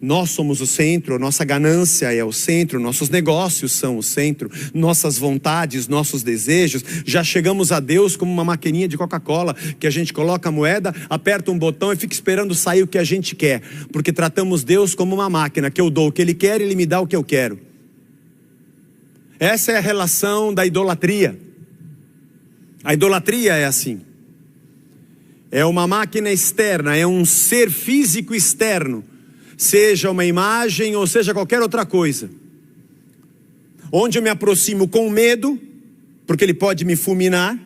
Nós somos o centro, nossa ganância é o centro, nossos negócios são o centro, nossas vontades, nossos desejos. Já chegamos a Deus como uma maquininha de Coca-Cola, que a gente coloca a moeda, aperta um botão e fica esperando sair o que a gente quer. Porque tratamos Deus como uma máquina, que eu dou o que Ele quer e Ele me dá o que eu quero. Essa é a relação da idolatria. A idolatria é assim. É uma máquina externa, é um ser físico externo, seja uma imagem ou seja qualquer outra coisa, onde eu me aproximo com medo, porque ele pode me fulminar,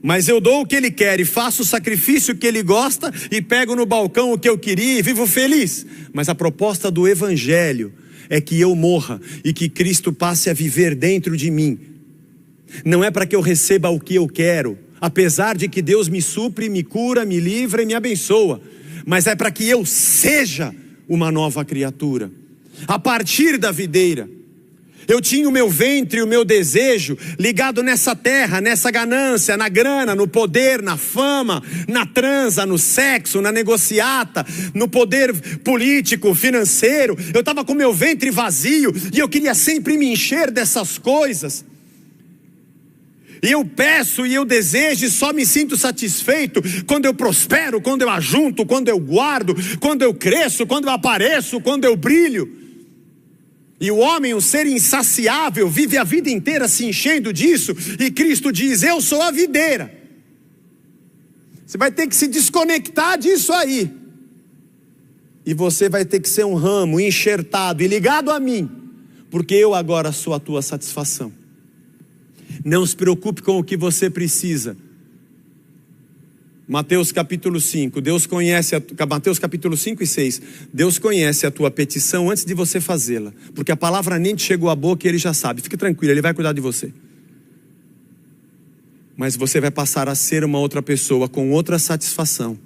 mas eu dou o que ele quer e faço o sacrifício que ele gosta e pego no balcão o que eu queria e vivo feliz. Mas a proposta do Evangelho é que eu morra e que Cristo passe a viver dentro de mim. Não é para que eu receba o que eu quero, apesar de que Deus me supre, me cura, me livra e me abençoa, mas é para que eu seja uma nova criatura. A partir da videira, eu tinha o meu ventre, o meu desejo ligado nessa terra, nessa ganância, na grana, no poder, na fama, na transa, no sexo, na negociata, no poder político, financeiro. Eu estava com o meu ventre vazio e eu queria sempre me encher dessas coisas. E eu peço e eu desejo e só me sinto satisfeito quando eu prospero, quando eu ajunto, quando eu guardo, quando eu cresço, quando eu apareço, quando eu brilho. E o homem, um ser insaciável, vive a vida inteira se enchendo disso. E Cristo diz: eu sou a videira. Você vai ter que se desconectar disso aí. E você vai ter que ser um ramo enxertado e ligado a mim, porque eu agora sou a tua satisfação. Não se preocupe com o que você precisa. Mateus capítulo 5, Mateus capítulo 5 e 6. Deus conhece a tua petição antes de você fazê-la, porque a palavra nem te chegou à boca e Ele já sabe. Fique tranquilo, Ele vai cuidar de você. Mas você vai passar a ser uma outra pessoa com outra satisfação.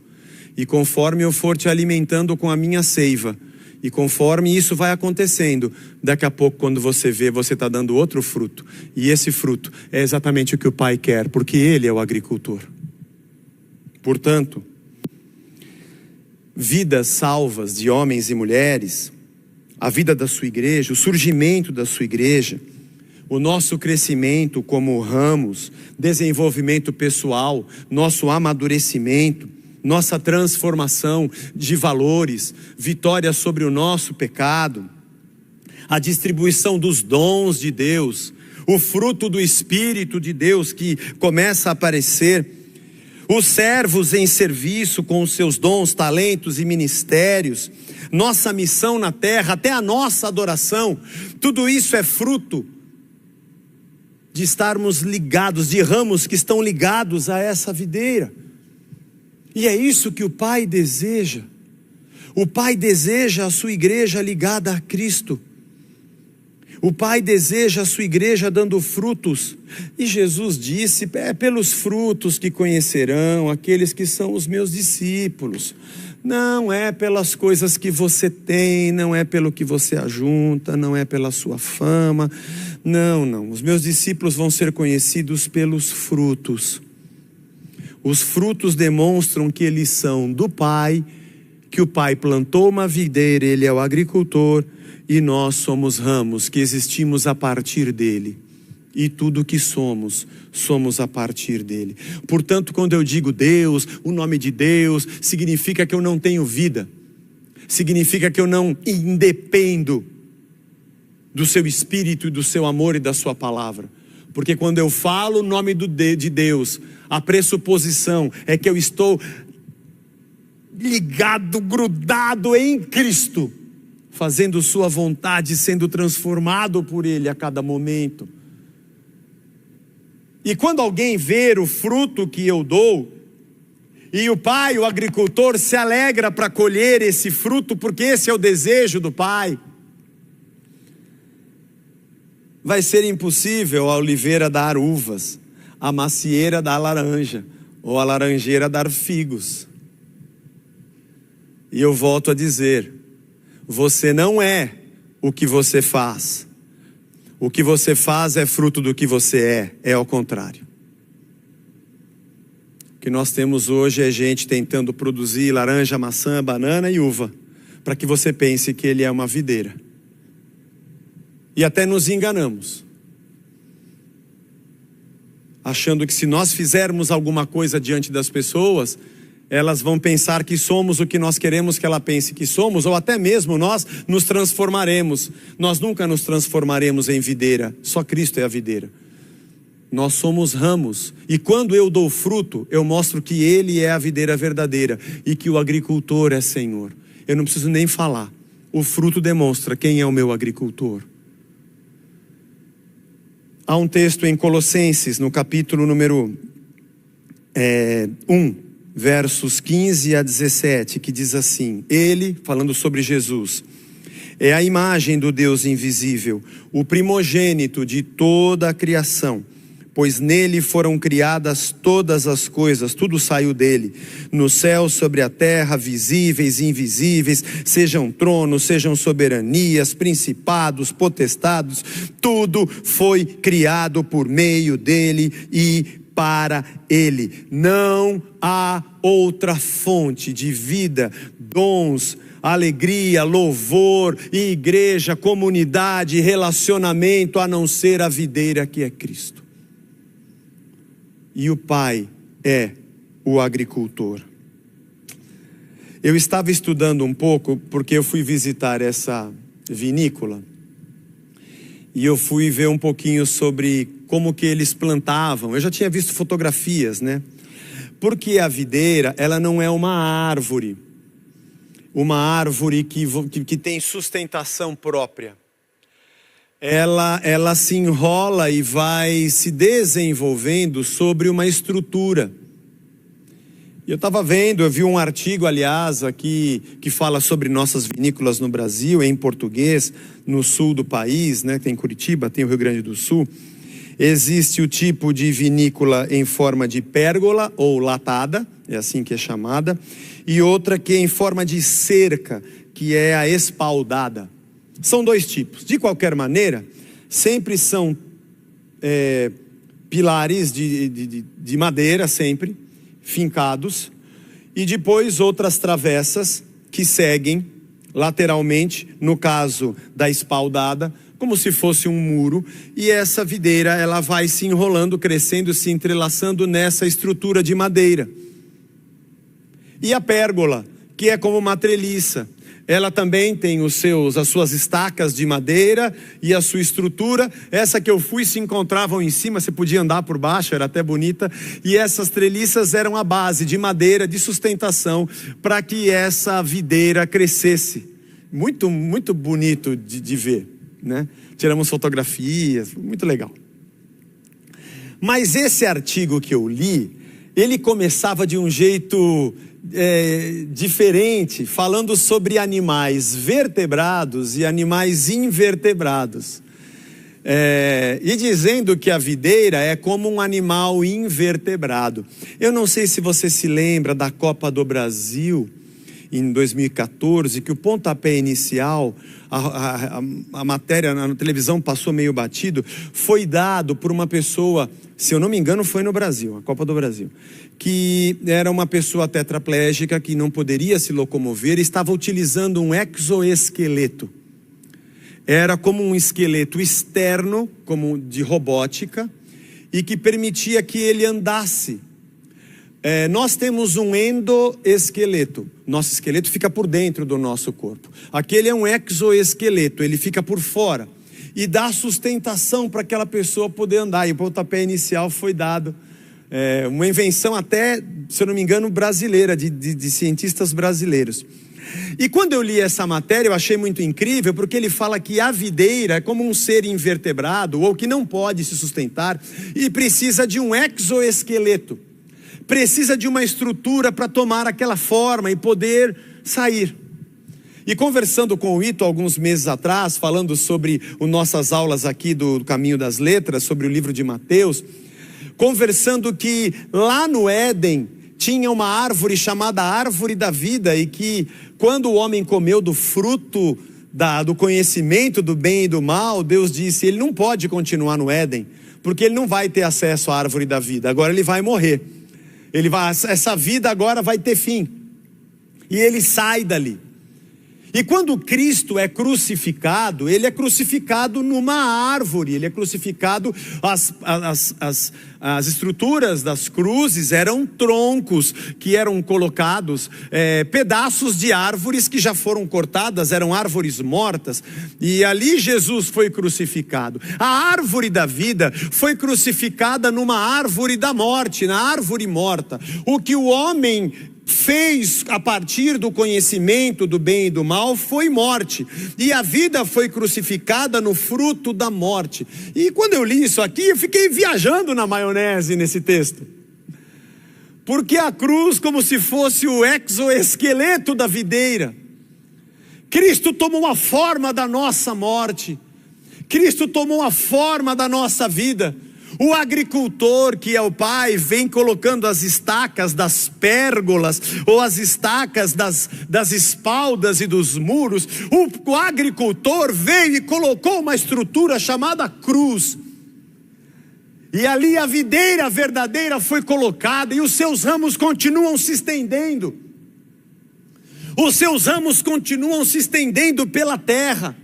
E conforme eu for te alimentando com a minha seiva, e conforme isso vai acontecendo, daqui a pouco quando você vê, você está dando outro fruto. E esse fruto é exatamente o que o Pai quer, porque Ele é o agricultor. Portanto, vidas salvas de homens e mulheres, a vida da sua igreja, o surgimento da sua igreja, o nosso crescimento como ramos, desenvolvimento pessoal, nosso amadurecimento, nossa transformação de valores, vitória sobre o nosso pecado, a distribuição dos dons de Deus, o fruto do Espírito de Deus que começa a aparecer, os servos em serviço com os seus dons, talentos e ministérios, nossa missão na terra, até a nossa adoração, tudo isso é fruto de estarmos ligados, de ramos que estão ligados a essa videira. E é isso que o Pai deseja. O Pai deseja a sua igreja ligada a Cristo. O Pai deseja a sua igreja dando frutos. E Jesus disse: é pelos frutos que conhecerão aqueles que são os meus discípulos. Não é pelas coisas que você tem, não é pelo que você ajunta, não é pela sua fama. Não. Os meus discípulos vão ser conhecidos pelos frutos. Os frutos demonstram que eles são do Pai, que o Pai plantou uma videira, Ele é o agricultor, e nós somos ramos que existimos a partir dele. E tudo que somos a partir dele. Portanto, quando eu digo Deus, o nome de Deus, significa que eu não tenho vida. Significa que eu não independo do seu Espírito, do seu amor e da sua palavra. Porque quando eu falo o nome de Deus, a pressuposição é que eu estou ligado, grudado em Cristo, fazendo sua vontade, sendo transformado por Ele a cada momento. E quando alguém ver o fruto que eu dou, e o Pai, o agricultor, se alegra para colher esse fruto, porque esse é o desejo do Pai, vai ser impossível a oliveira dar uvas, a macieira dar laranja, ou a laranjeira dar figos. E eu volto a dizer, você não é o que você faz. O que você faz é fruto do que você é ao contrário. O que nós temos hoje é gente tentando produzir laranja, maçã, banana e uva, para que você pense que ele é uma videira. E até nos enganamos, achando que se nós fizermos alguma coisa diante das pessoas, elas vão pensar que somos o que nós queremos que ela pense que somos, ou até mesmo nós nos transformaremos. Nós nunca nos transformaremos em videira, só Cristo é a videira. Nós somos ramos, e quando eu dou fruto, eu mostro que Ele é a videira verdadeira, e que o agricultor é Senhor. Eu não preciso nem falar, o fruto demonstra quem é o meu agricultor. Há um texto em Colossenses, no capítulo número 1, versos 15 a 17, que diz assim: Ele, falando sobre Jesus, é a imagem do Deus invisível, o primogênito de toda a criação, pois nele foram criadas todas as coisas, tudo saiu dele, no céu, sobre a terra, visíveis e invisíveis, sejam tronos, sejam soberanias, principados, potestados, tudo foi criado por meio dele e para ele. Não há outra fonte de vida, dons, alegria, louvor, igreja, comunidade, relacionamento, a não ser a videira que é Cristo. E o Pai é o agricultor. Eu estava estudando um pouco, porque eu fui visitar essa vinícola, e eu fui ver um pouquinho sobre como que eles plantavam. Eu já tinha visto fotografias, né? Porque a videira, ela não é uma árvore que tem sustentação própria. Ela se enrola e vai se desenvolvendo sobre uma estrutura. E eu vi um artigo, aliás, aqui, que fala sobre nossas vinícolas no Brasil, em português, no sul do país, né? Tem Curitiba, tem o Rio Grande do Sul. Existe o tipo de vinícola em forma de pérgola ou latada, é assim que é chamada, e outra que é em forma de cerca, que é a espaldada. São dois tipos. De qualquer maneira, sempre são pilares de madeira, sempre, fincados, e depois outras travessas que seguem lateralmente, no caso da espaldada, como se fosse um muro, e essa videira ela vai se enrolando, crescendo, se entrelaçando nessa estrutura de madeira. E a pérgola, que é como uma treliça, ela também tem as suas estacas de madeira e a sua estrutura. Essa que eu fui se encontravam em cima, você podia andar por baixo, era até bonita. E essas treliças eram a base de madeira, de sustentação, para que essa videira crescesse. Muito, muito bonito de ver, né? Tiramos fotografias, muito legal. Mas esse artigo que eu li, ele começava de um jeito diferente, falando sobre animais vertebrados e animais invertebrados, e dizendo que a videira é como um animal invertebrado. Eu não sei se você se lembra da Copa do Brasil em 2014, que o pontapé inicial, a matéria na televisão passou meio batido, foi dado por uma pessoa, se eu não me engano foi no Brasil, a Copa do Brasil, que era uma pessoa tetraplégica que não poderia se locomover, estava utilizando um exoesqueleto. Era como um esqueleto externo, como de robótica, e que permitia que ele andasse. Nós temos um endoesqueleto. Nosso esqueleto fica por dentro do nosso corpo. Aquele é um exoesqueleto, ele fica por fora e dá sustentação para aquela pessoa poder andar. E o pontapé inicial foi dado, uma invenção até, se eu não me engano, brasileira, de cientistas brasileiros. E quando eu li essa matéria, eu achei muito incrível, porque ele fala que a videira é como um ser invertebrado, ou que não pode se sustentar, e precisa de um exoesqueleto. Precisa de uma estrutura para tomar aquela forma e poder sair. E conversando com o Ito alguns meses atrás, falando sobre as nossas aulas aqui do Caminho das Letras, sobre o livro de Mateus, conversando que lá no Éden tinha uma árvore chamada Árvore da Vida, e que quando o homem comeu do fruto do conhecimento do bem e do mal, Deus disse, ele não pode continuar no Éden, porque ele não vai ter acesso à Árvore da Vida, agora ele vai morrer. Essa vida agora vai ter fim. E ele sai dali. E quando Cristo é crucificado, ele é crucificado numa árvore, ele é crucificado, as estruturas das cruzes eram troncos que eram colocados, pedaços de árvores que já foram cortadas, eram árvores mortas, e ali Jesus foi crucificado. A árvore da vida foi crucificada numa árvore da morte, na árvore morta. O que o homem fez a partir do conhecimento do bem e do mal foi morte, e a vida foi crucificada no fruto da morte. E quando eu li isso aqui, eu fiquei viajando na maionese nesse texto, porque a cruz, como se fosse o exoesqueleto da videira, Cristo tomou a forma da nossa morte, Cristo tomou a forma da nossa vida. O agricultor, que é o pai, vem colocando as estacas das pérgolas, ou as estacas das espaldas e dos muros. O agricultor veio e colocou uma estrutura chamada cruz, e ali a videira verdadeira foi colocada, e os seus ramos continuam se estendendo. Os seus ramos continuam se estendendo pela terra.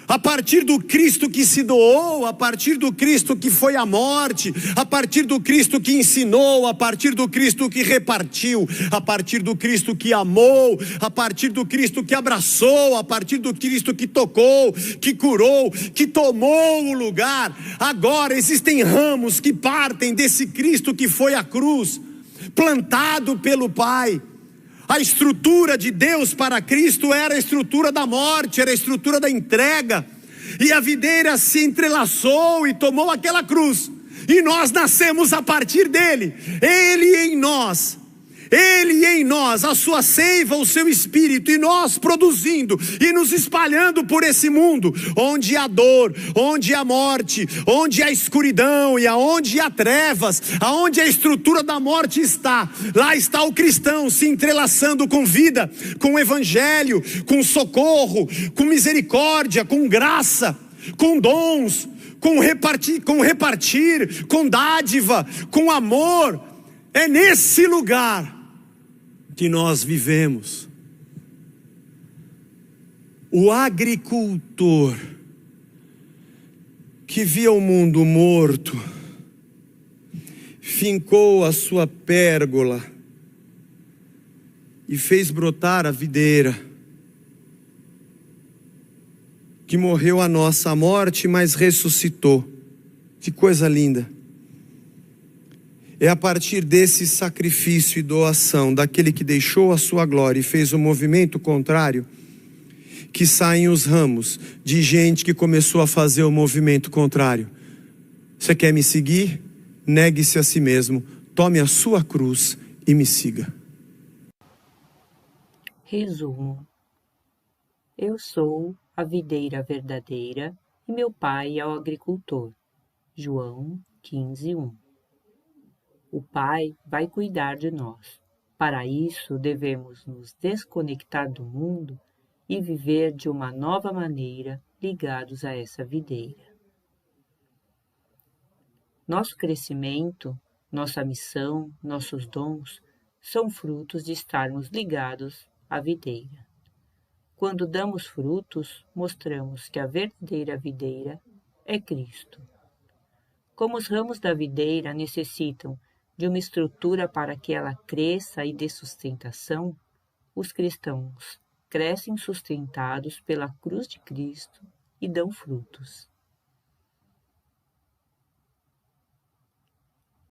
A partir do Cristo que se doou, a partir do Cristo que foi à morte, a partir do Cristo que ensinou, a partir do Cristo que repartiu, a partir do Cristo que amou, a partir do Cristo que abraçou, a partir do Cristo que tocou, que curou, que tomou o lugar. Agora existem ramos que partem desse Cristo que foi à cruz, plantado pelo Pai. A estrutura de Deus para Cristo era a estrutura da morte, era a estrutura da entrega. E a videira se entrelaçou e tomou aquela cruz. E nós nascemos a partir dele. Ele em nós, a sua seiva, o seu espírito, e nós produzindo e nos espalhando por esse mundo, onde há dor, onde há morte, onde há escuridão e aonde há trevas, aonde a estrutura da morte está, lá está o cristão se entrelaçando com vida, com o evangelho, com socorro, com misericórdia, com graça, com dons, com repartir, com dádiva, com amor. É nesse lugar que nós vivemos. O agricultor que via o mundo morto, fincou a sua pérgola e fez brotar a videira, que morreu a nossa morte, mas ressuscitou. Que coisa linda! É a partir desse sacrifício e doação, daquele que deixou a sua glória e fez o movimento contrário, que saem os ramos de gente que começou a fazer o movimento contrário. Você quer me seguir? Negue-se a si mesmo, tome a sua cruz e me siga. Resumo. Eu sou a videira verdadeira e meu pai é o agricultor. João 15:1. O Pai vai cuidar de nós. Para isso, devemos nos desconectar do mundo e viver de uma nova maneira, ligados a essa videira. Nosso crescimento, nossa missão, nossos dons são frutos de estarmos ligados à videira. Quando damos frutos, mostramos que a verdadeira videira é Cristo. Como os ramos da videira necessitam de uma estrutura para que ela cresça e dê sustentação, os cristãos crescem sustentados pela cruz de Cristo e dão frutos.